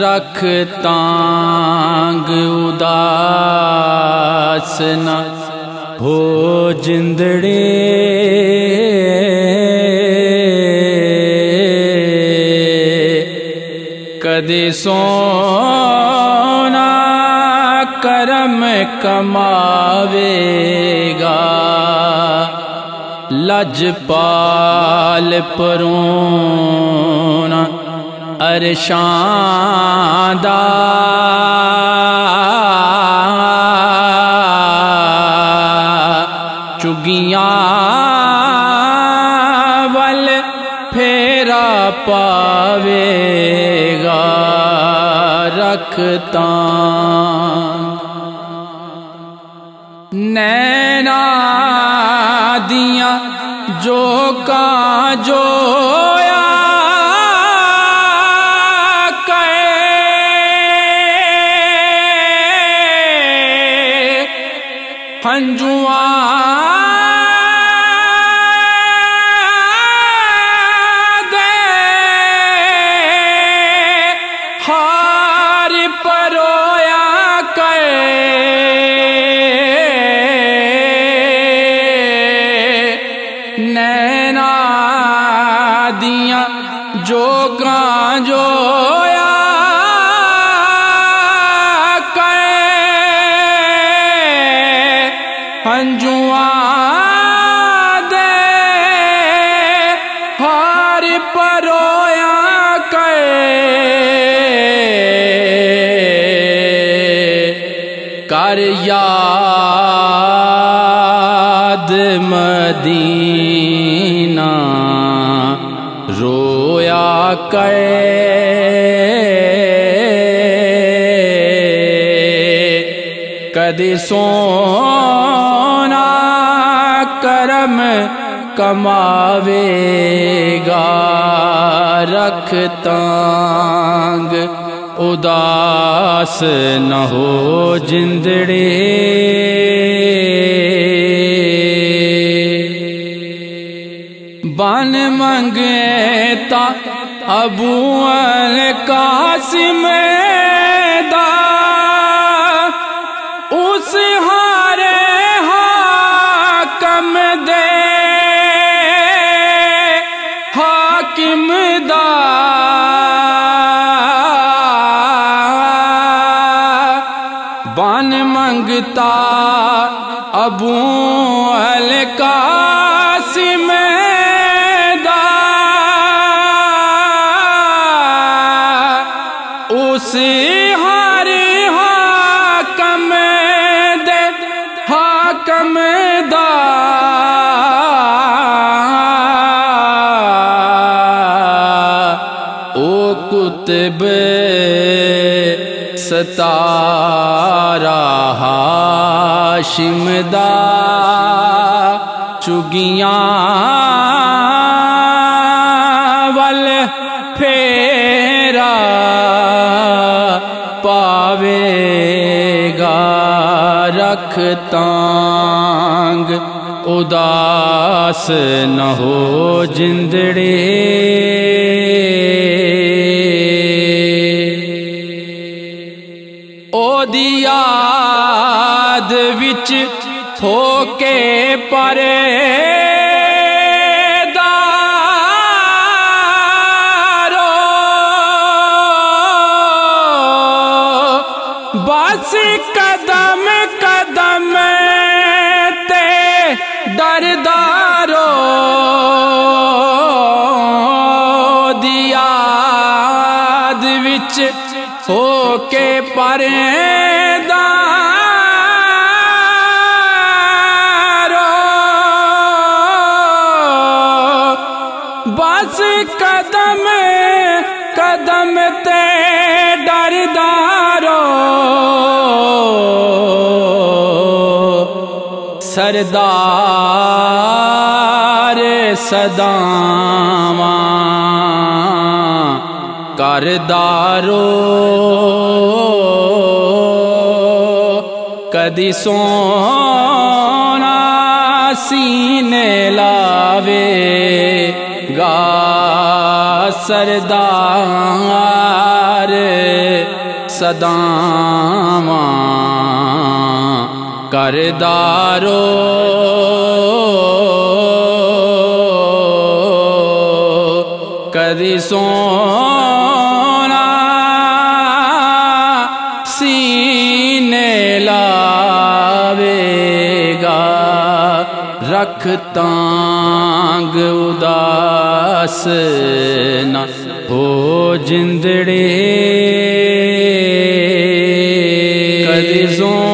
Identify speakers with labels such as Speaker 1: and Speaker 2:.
Speaker 1: رکھ تانگ اداس نہ ہو جندڑے، کدے سونا کرم کماوے گا، لج پال پرونا عرشاں دا، چگیاں ول پھیرا پاوے گا، رکھتا نینا دیاں جو کاں جویا ہنجواں دے ہار پرویا کئے، نینا دیاں جو کاں جویا ہنجواں دے ہار پرویا کر یاد مدینہ رویا کدے سونا کرم کماوے گا، رکھ تانگ اداس نہ ہو جندڑے، بن منگے تا ابو القاسم دا، اس ہارے حاکم دے حاکم دا، بن منگتا ابو القاسم دا، اس ہارے حاکم دے حاکم دا، او کتب ستارہ ہاشم دا، چگیاں ول پھیرا پاوے گا، رکھ تانگ اداس نہ ہو جندڑے، او دی یاد وچ ہو کے پرہیزگارو، بس قدم قدم تے ڈردارو، دی یاد وچ ہو کے پرہیزگارو، بس قدم قدم تے ڈردارو، سردار صداواں کردارو، کدی سونا سینے لاوے گا سردار صداواں کردارو کدی سونا سینے لاوے گا رکھ تانگ اداس نہ ہو جندڑے کدی سونا